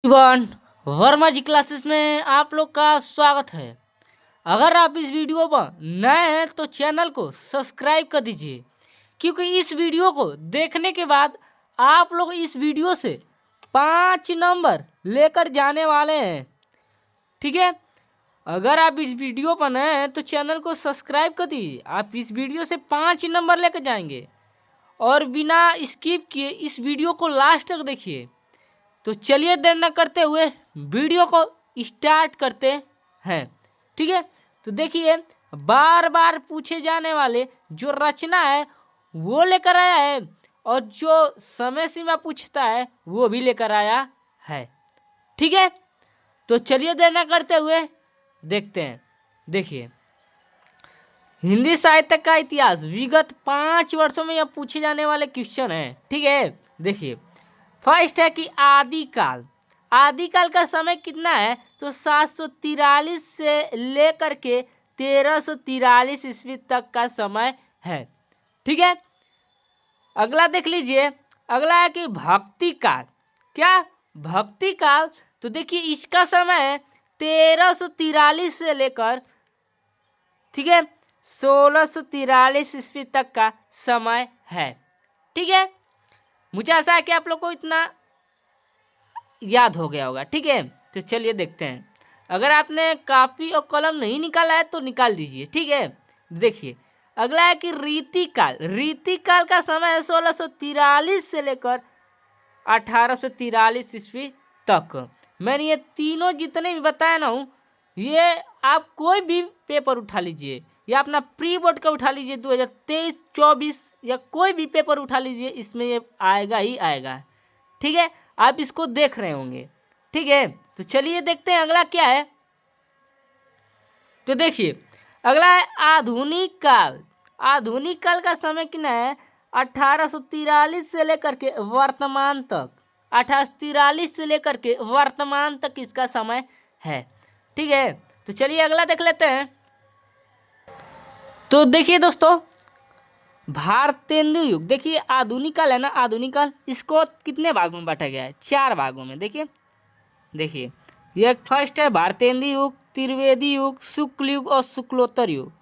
One Verma जी classes में आप लोग का स्वागत है। अगर आप इस वीडियो पर नए हैं तो चैनल को सब्सक्राइब कर दीजिए, क्योंकि इस वीडियो को देखने के बाद आप लोग इस वीडियो से 5 नंबर लेकर जाने वाले हैं। ठीक है, अगर आप इस वीडियो पर नए हैं तो चैनल को सब्सक्राइब कर दीजिए। आप इस वीडियो से 5 नंबर लेकर जाएंगे और बिना स्किप किए इस वीडियो को लास्ट तक देखिए। तो चलिए देर न करते हुए वीडियो को स्टार्ट करते हैं। ठीक है, तो देखिए बार बार पूछे जाने वाले जो रचना है वो लेकर आया है और जो समय सीमा पूछता है वो भी लेकर आया है। ठीक है, तो चलिए देर न करते हुए देखते हैं। देखिए, हिंदी साहित्य का इतिहास विगत 5 वर्षों में यह पूछे जाने वाले क्वेश्चन है। ठीक है, देखिए फर्स्ट है कि आदिकाल। आदिकाल का समय कितना है तो 743 से लेकर के 1343 ईस्वी तक का समय है। ठीक है, अगला देख लीजिए। अगला है कि भक्ति काल। क्या भक्ति काल? तो देखिए इसका समय है 1343 से लेकर, ठीक है, 1643 ईस्वी तक का समय है। ठीक है, मुझे आशा है कि आप लोग को इतना याद हो गया होगा। ठीक है, तो चलिए देखते हैं। अगर आपने कापी और कलम नहीं निकाला है तो निकाल दीजिए। ठीक है, देखिए अगला है कि रीतिकाल। रीतिकाल का समय है 1643 से लेकर 1843 ईस्वी तक। मैंने ये तीनों जितने भी बताया ना हूँ, ये आप कोई भी पेपर उठा लीजिए या अपना प्री बोर्ड का उठा लीजिए 2023-24 या कोई भी पेपर उठा लीजिए, इसमें ये आएगा ही आएगा। ठीक है, आप इसको देख रहे होंगे। ठीक है, तो चलिए देखते हैं अगला क्या है। तो देखिए अगला है आधुनिक काल। आधुनिक काल का समय कितना है 1843 से लेकर के वर्तमान तक। 1843 से लेकर के वर्तमान तक इसका समय है। ठीक है, तो चलिए अगला देख लेते हैं। तो देखिए दोस्तों, भारतेंदु युग। देखिए आधुनिक काल है ना, आधुनिक काल इसको कितने भागों में बांटा गया है? 4 भागों में। देखिए ये फर्स्ट है भारतेंदु युग, त्रिवेदी युग, शुक्ल युग और शुक्लोत्तर युग।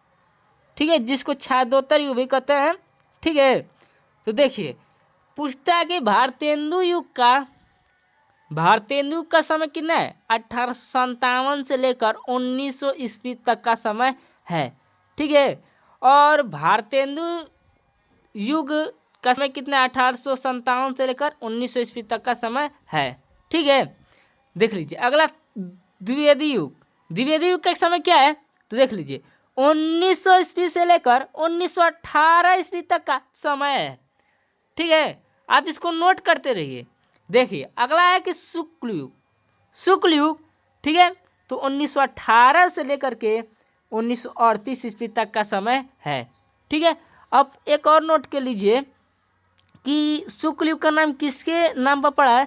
ठीक है, जिसको छायादोत्तर युग भी कहते हैं। ठीक है, तो देखिए पूछता है कि भारतेंदु युग का समय कितना है 1857 से लेकर 1900 ईस्वी तक का समय है। ठीक है, और भारतेंदु युग का समय कितना है 1857 से लेकर 1900 ईस्वी तक का समय है। ठीक है, देख लीजिए। अगला द्विवेदी युग। द्विवेदी युग का समय क्या है तो देख लीजिए 1900 ईस्वी से लेकर 1918 ईस्वी तक का समय है। ठीक है, आप इसको नोट करते रहिए। देखिए अगला है कि शुक्ल युग। शुक्ल युग, ठीक है, तो 1918 से लेकर के 1938 ईस्वी तक का समय है। ठीक है, अब एक और नोट कर लीजिए कि शुक्ल युग का नाम किसके नाम पर पड़ा है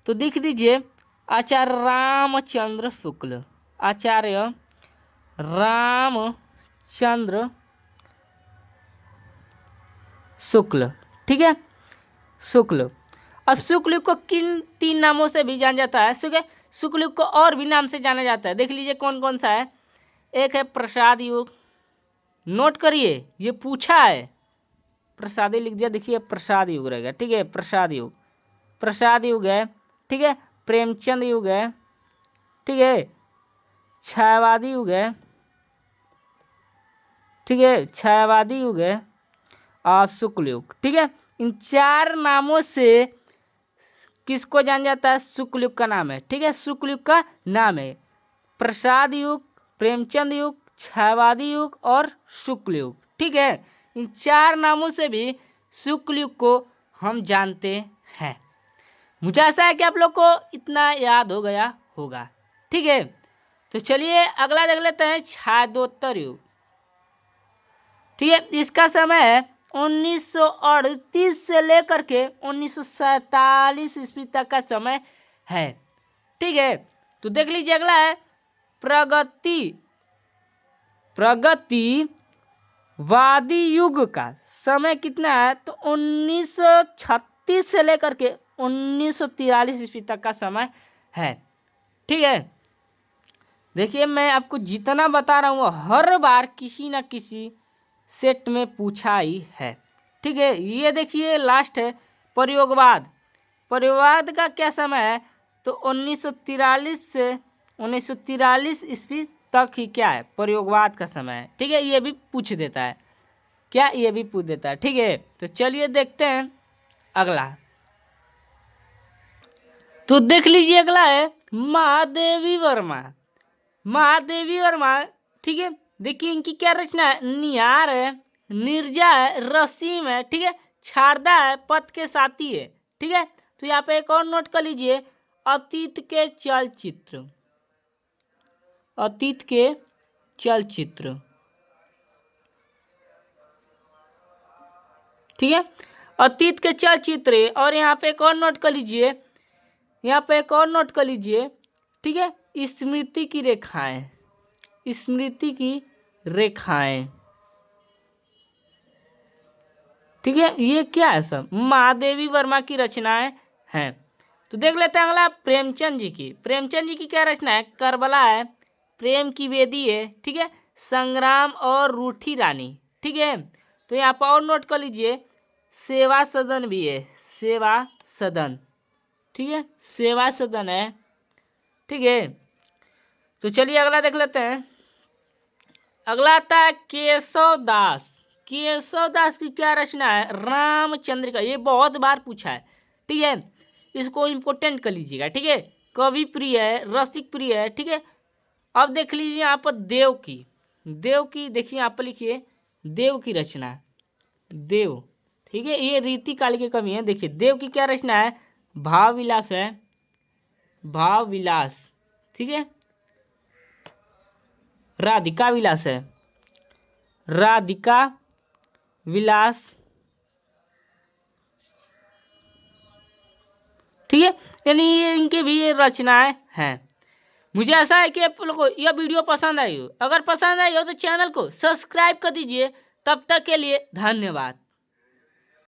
तो देख लीजिए आचार्य रामचंद्र शुक्ल। आचार्य रामचंद्र शुक्ल। ठीक है, शुक्ल। अब शुक्ल युग को किन 3 नामों से भी जाना जाता है? शुक्ल युग को और भी नाम से जाना जाता है। देख लीजिए कौन कौन सा है। एक है प्रसाद युग। नोट करिए, ये पूछा है, प्रसादी लिख दिया। देखिए प्रसाद युग रहेगा। ठीक है, प्रसाद युग, प्रसाद युग है। ठीक है, प्रेमचंद युग है। ठीक है, छायावादी युग है। ठीक है, छायावादी युग है और शुक्ल युग। ठीक है, इन 4 नामों से किसको जाना जाता है? शुक्ल युग का नाम है। ठीक है, शुक्ल युग का नाम है प्रसाद युग, प्रेमचंद युग, छायावादी युग और शुक्ल युग। ठीक है, इन 4 नामों से भी शुक्ल युग को हम जानते हैं। मुझे आशा है कि आप लोग को इतना याद हो गया होगा। ठीक है, तो चलिए अगला देख लेते हैं छायादोत्तर युग। ठीक है, इसका समय है 1938 से लेकर के 1947 ईस्वी तक का समय है। ठीक है, तो देख लीजिए अगला है प्रगतिवादी युग का समय कितना है तो 1936 से लेकर के 1943 ईस्वी तक का समय है। ठीक है, देखिए मैं आपको जितना बता रहा हूँ हर बार किसी ना किसी सेट में पूछा ही है। ठीक है, ये देखिए लास्ट है प्रयोगवाद। प्रयोगवाद का क्या समय है, तो 1943 से 1943 ईस्वी तक ही क्या है, प्रयोगवाद का समय है। ठीक है, ये भी पूछ देता है क्या, ये भी पूछ देता है। ठीक है, तो चलिए देखते हैं अगला। तो देख लीजिए अगला है महादेवी वर्मा। महादेवी वर्मा, ठीक है, देखिए इनकी क्या रचना है, निहार है, निर्जा है, रसीम है, ठीक है, शारदा है, पथ के साथी है। ठीक है, तो यहाँ पे एक और नोट कर लीजिए, अतीत के चलचित्र, अतीत के चलचित्र। ठीक है, अतीत के चलचित्र। और यहाँ पे एक और नोट कर लीजिए, यहाँ पे एक और नोट कर लीजिए, ठीक है, स्मृति की रेखाएं, स्मृति की रेखाएं। ठीक है, ये क्या है, सब महादेवी वर्मा की रचनाएं हैं। तो देख लेते हैं अगला प्रेमचंद जी की। प्रेमचंद जी की क्या रचना है, करबला है, प्रेम की वेदी है, ठीक है, संग्राम और रूठी रानी। ठीक है, तो यहाँ पर और नोट कर लीजिए, सेवा सदन भी है, सेवा सदन। ठीक है, सेवा सदन है। ठीक है, तो चलिए अगला देख लेते हैं। अगला आता है केशव दास। केशव दास की क्या रचना है, रामचंद्र का। ये बहुत बार पूछा है। ठीक है, इसको इम्पोर्टेंट कर लीजिएगा। ठीक है, कवि प्रिय है, रसिक प्रिय है। ठीक है, अब देख लीजिए यहाँ पर देव की, देव की देखिए यहाँ पर लिखिए, देव की रचना है, देव। ठीक है, ये रीति काल के कवि है। देखिए देव की क्या रचना है, भाव विलास है, भाव विलास। ठीक है, राधिका विलास है, राधिका विलास। ठीक है, यानी ये इनके भी ये रचनाएं हैं। मुझे ऐसा है कि आप लोगों को यह वीडियो पसंद आई हो। अगर पसंद आई हो तो चैनल को सब्सक्राइब कर दीजिए। तब तक के लिए धन्यवाद।